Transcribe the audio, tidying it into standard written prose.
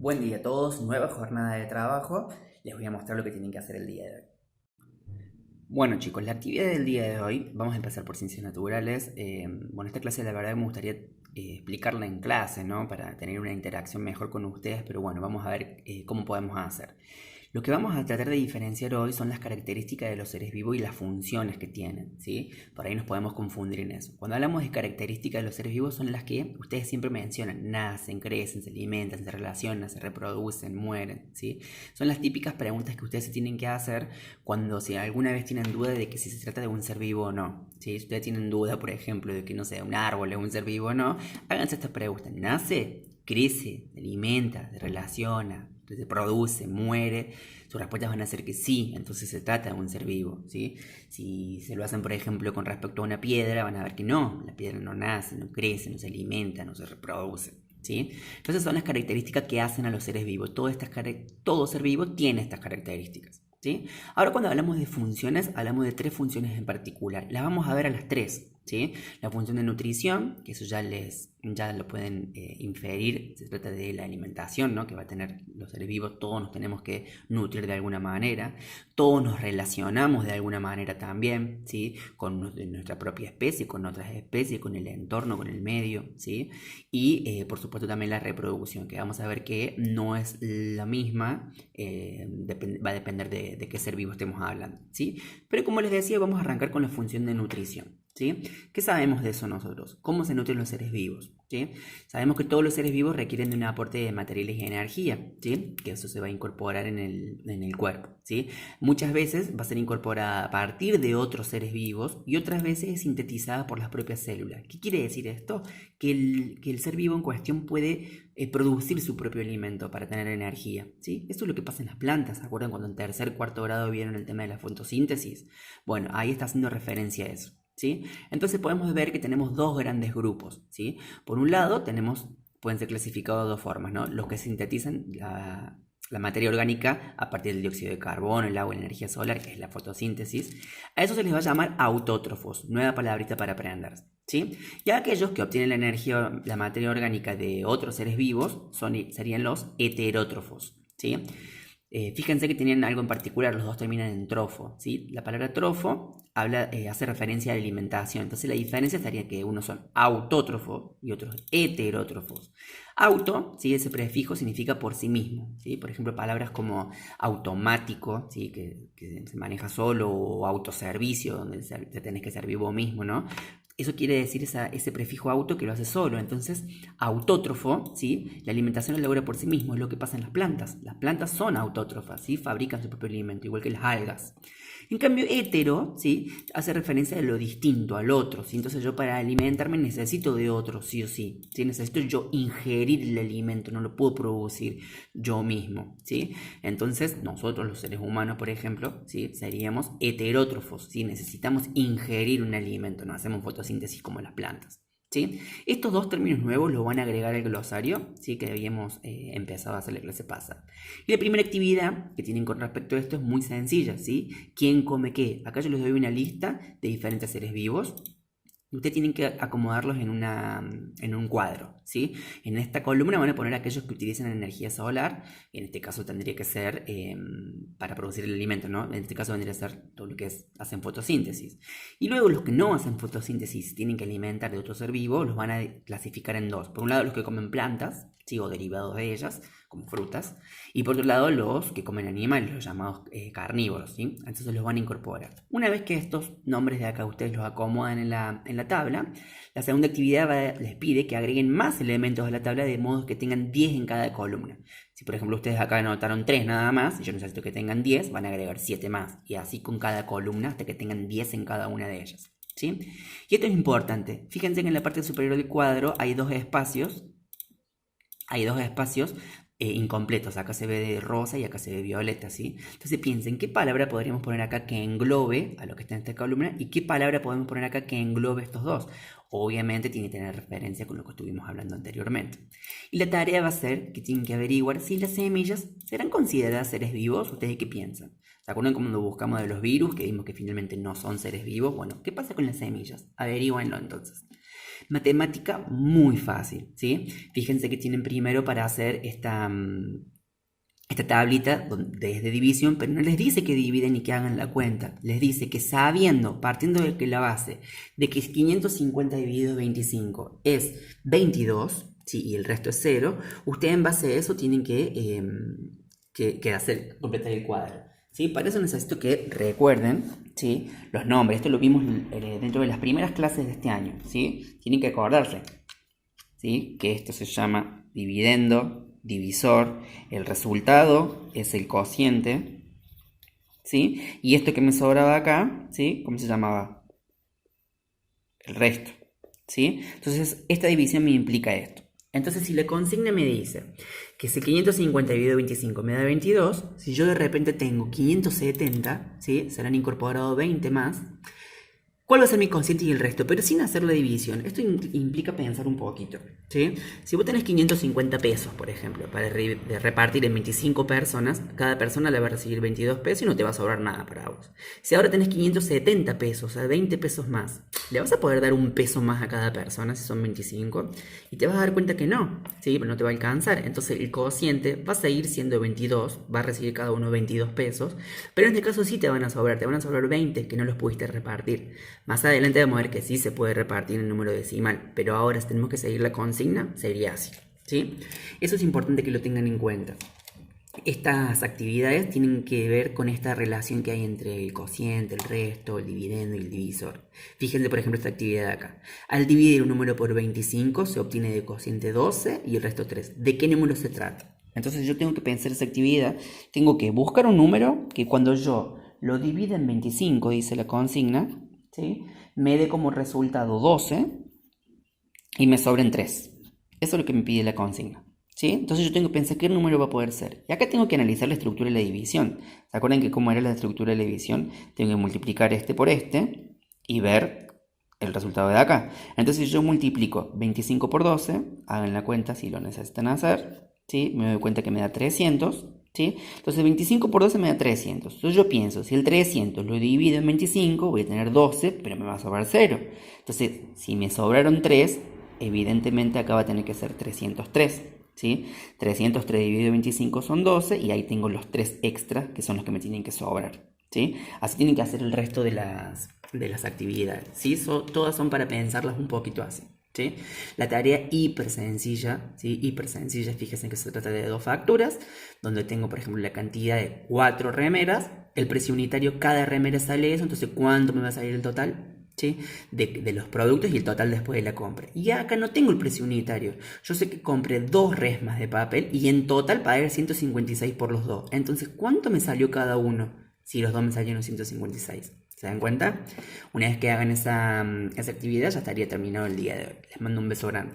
Buen día a todos, nueva jornada de trabajo. Les voy a mostrar lo que tienen que hacer el día de hoy. Bueno chicos, la actividad del día de hoy, vamos a empezar por ciencias naturales. Esta clase la verdad me gustaría explicarla en clase, ¿no? Para tener una interacción mejor con ustedes, pero bueno, vamos a ver cómo podemos hacer. Lo que vamos a tratar de diferenciar hoy son las características de los seres vivos y las funciones que tienen, ¿sí? Por ahí nos podemos confundir en eso. Cuando hablamos de características de los seres vivos son las que ustedes siempre mencionan: nacen, crecen, se alimentan, se relacionan, se reproducen, mueren, ¿sí? Son las típicas preguntas que ustedes se tienen que hacer cuando si alguna vez tienen duda de que si se trata de un ser vivo o no, ¿sí? Si ustedes tienen duda, por ejemplo, de que no sé, un árbol es un ser vivo o no, háganse estas preguntas: ¿nace? ¿Crece? ¿Se alimenta? ¿Se relaciona? ¿Se produce? ¿Muere? Sus respuestas van a ser que sí, entonces se trata de un ser vivo, ¿sí? Si se lo hacen, por ejemplo, con respecto a una piedra, van a ver que no, la piedra no nace, no crece, no se alimenta, no se reproduce, ¿sí? Entonces son las características que hacen a los seres vivos. Todo ser vivo tiene estas características, ¿sí? Ahora, cuando hablamos de funciones, hablamos de tres funciones en particular. Las vamos a ver a las tres, ¿sí? La función de nutrición, que eso ya lo pueden inferir, se trata de la alimentación, ¿no? Que va a tener los seres vivos, todos nos tenemos que nutrir de alguna manera, todos nos relacionamos de alguna manera también, ¿sí? Con nuestra propia especie, con otras especies, con el entorno, con el medio, ¿sí? Y por supuesto también la reproducción, que vamos a ver que no es la misma, va a depender de qué ser vivo estemos hablando, ¿sí? Pero como les decía, vamos a arrancar con la función de nutrición, ¿sí? ¿Qué sabemos de eso nosotros? ¿Cómo se nutren los seres vivos? ¿Sí? Sabemos que todos los seres vivos requieren de un aporte de materiales y energía, ¿sí? Que eso se va a incorporar en el cuerpo, ¿sí? Muchas veces va a ser incorporada a partir de otros seres vivos y otras veces es sintetizada por las propias células. ¿Qué quiere decir esto? Que el ser vivo en cuestión puede producir su propio alimento para tener energía, ¿sí? Esto es lo que pasa en las plantas. ¿Se acuerdan cuando en tercer, cuarto grado vieron el tema de la fotosíntesis? Bueno, ahí está haciendo referencia a eso, ¿sí? Entonces podemos ver que tenemos dos grandes grupos, ¿sí? Por un lado pueden ser clasificados de dos formas, ¿no? Los que sintetizan la materia orgánica a partir del dióxido de carbono, el agua y la energía solar, que es la fotosíntesis. A eso se les va a llamar autótrofos, nueva palabrita para aprender, ¿sí? Y aquellos que obtienen la energía, la materia orgánica de otros seres vivos serían los heterótrofos, ¿sí? Fíjense que tenían algo en particular, los dos terminan en trofo, ¿sí? La palabra trofo hace referencia a la alimentación, entonces la diferencia estaría que unos son autótrofos y otros heterótrofos. Auto, ¿sí? Ese prefijo significa por sí mismo, ¿sí? Por ejemplo, palabras como automático, ¿sí? Que se maneja solo, o autoservicio, donde te tenés que servir vos mismo, ¿no? Eso quiere decir ese prefijo auto que lo hace solo. Entonces, autótrofo, ¿sí? La alimentación la logra por sí mismo, es lo que pasa en las plantas. Las plantas son autótrofas, ¿sí? Fabrican su propio alimento, igual que las algas. En cambio, hetero, ¿sí? Hace referencia a lo distinto, al otro, ¿sí? Entonces yo para alimentarme necesito de otro, sí o sí, ¿sí? Necesito yo ingerir el alimento, no lo puedo producir yo mismo, ¿sí? Entonces nosotros los seres humanos, por ejemplo, ¿sí? Seríamos heterótrofos, ¿sí? Necesitamos ingerir un alimento, no hacemos fotosíntesis como las plantas, ¿sí? Estos dos términos nuevos los van a agregar al glosario, ¿sí? Que habíamos empezado a hacer la clase pasada. Y la primera actividad que tienen con respecto a esto es muy sencilla, ¿sí? ¿Quién come qué? Acá yo les doy una lista de diferentes seres vivos. Ustedes tienen que acomodarlos en un cuadro, ¿sí? En esta columna van a poner aquellos que utilizan energía solar. En este caso tendría que ser para producir el alimento, ¿no? En este caso vendría a ser todo lo que hacen fotosíntesis. Y luego los que no hacen fotosíntesis, tienen que alimentar de otro ser vivo, los van a clasificar en dos. Por un lado, los que comen plantas, ¿sí? O derivados de ellas, como frutas. Y por otro lado, los que comen animales, los llamados carnívoros, ¿sí? Entonces los van a incorporar. Una vez que estos nombres de acá ustedes los acomodan en la tabla, la segunda actividad les pide que agreguen más elementos a la tabla de modo que tengan 10 en cada columna. Si por ejemplo ustedes acá anotaron 3 nada más, y yo necesito que tengan 10, van a agregar 7 más. Y así con cada columna hasta que tengan 10 en cada una de ellas, ¿sí? Y esto es importante. Fíjense que en la parte superior del cuadro hay dos espacios. Incompletos. Acá se ve de rosa y acá se ve violeta, ¿sí? Entonces piensen, ¿qué palabra podríamos poner acá que englobe a lo que está en esta columna? ¿Y qué palabra podemos poner acá que englobe estos dos? Obviamente tiene que tener referencia con lo que estuvimos hablando anteriormente. Y la tarea va a ser que tienen que averiguar si las semillas serán consideradas seres vivos. ¿Ustedes qué piensan? ¿Se acuerdan cuando buscamos de los virus que vimos que finalmente no son seres vivos? Bueno, ¿qué pasa con las semillas? Averíguenlo entonces. Matemática muy fácil, ¿sí? Fíjense que tienen primero para hacer esta tablita de división, pero no les dice que dividen ni que hagan la cuenta. Les dice que sabiendo, partiendo de que la base, de que 550 dividido 25 es 22, ¿sí? Y el resto es 0, ustedes en base a eso tienen que completar el cuadro. ¿Sí? Para eso necesito que recuerden, ¿sí? Los nombres. Esto lo vimos dentro de las primeras clases de este año, ¿sí? Tienen que acordarse, ¿sí? Que esto se llama dividendo, divisor, el resultado es el cociente, ¿sí? Y esto que me sobraba acá, ¿sí? ¿Cómo se llamaba? El resto, ¿sí? Entonces, esta división me implica esto. Entonces, si la consigna me dice que si 550 dividido 25 me da 22, si yo de repente tengo 570, ¿sí? Se le han incorporado 20 más. ¿Cuál va a ser mi cociente y el resto? Pero sin hacer la división. Esto implica pensar un poquito, ¿sí? Si vos tenés 550 pesos, por ejemplo, para repartir en 25 personas, cada persona le va a recibir 22 pesos y no te va a sobrar nada para vos. Si ahora tenés 570 pesos, o sea, 20 pesos más, ¿le vas a poder dar un peso más a cada persona si son 25? Y te vas a dar cuenta que no, ¿sí? Pero no te va a alcanzar. Entonces el cociente va a seguir siendo 22, va a recibir cada uno 22 pesos, pero en este caso sí te van a sobrar 20 que no los pudiste repartir. Más adelante vamos a ver que sí se puede repartir en número decimal, pero ahora si tenemos que seguir la consigna, sería así, ¿sí? Eso es importante que lo tengan en cuenta. Estas actividades tienen que ver con esta relación que hay entre el cociente, el resto, el dividendo y el divisor. Fíjense, por ejemplo, esta actividad de acá. Al dividir un número por 25 se obtiene de cociente 12 y el resto 3. ¿De qué número se trata? Entonces yo tengo que pensar esa actividad, tengo que buscar un número que cuando yo lo divida en 25, dice la consigna, ¿sí? Me dé como resultado 12 y me sobren 3. Eso es lo que me pide la consigna, ¿sí? Entonces yo tengo que pensar qué número va a poder ser. Y acá tengo que analizar la estructura de la división. ¿Se acuerdan que cómo era la estructura de la división? Tengo que multiplicar este por este y ver el resultado de acá. Entonces yo multiplico 25 por 12, hagan la cuenta si lo necesitan hacer, ¿sí? Me doy cuenta que me da 300. ¿Sí? Entonces 25 por 12 me da 300. Entonces yo pienso, si el 300 lo divido en 25, voy a tener 12, pero me va a sobrar 0. Entonces, si me sobraron 3, evidentemente acá va a tener que ser 303. ¿Sí? 303 dividido en 25 son 12 y ahí tengo los 3 extras que son los que me tienen que sobrar. ¿Sí? Así tienen que hacer el resto de las actividades. ¿Sí? Todas son para pensarlas un poquito así. ¿Sí? La tarea hiper sencilla, ¿sí? Hiper sencilla, fíjense que se trata de 2 facturas, donde tengo, por ejemplo, la cantidad de 4 remeras, el precio unitario, cada remera sale eso, entonces ¿cuánto me va a salir el total? ¿Sí? De los productos y el total después de la compra. Y acá no tengo el precio unitario. Yo sé que compré 2 resmas de papel y en total pagué 156 por los 2. Entonces, ¿cuánto me salió cada uno? Si los 2 me salieron 156. ¿Se dan cuenta? Una vez que hagan esa actividad ya estaría terminado el día de hoy. Les mando un beso grande.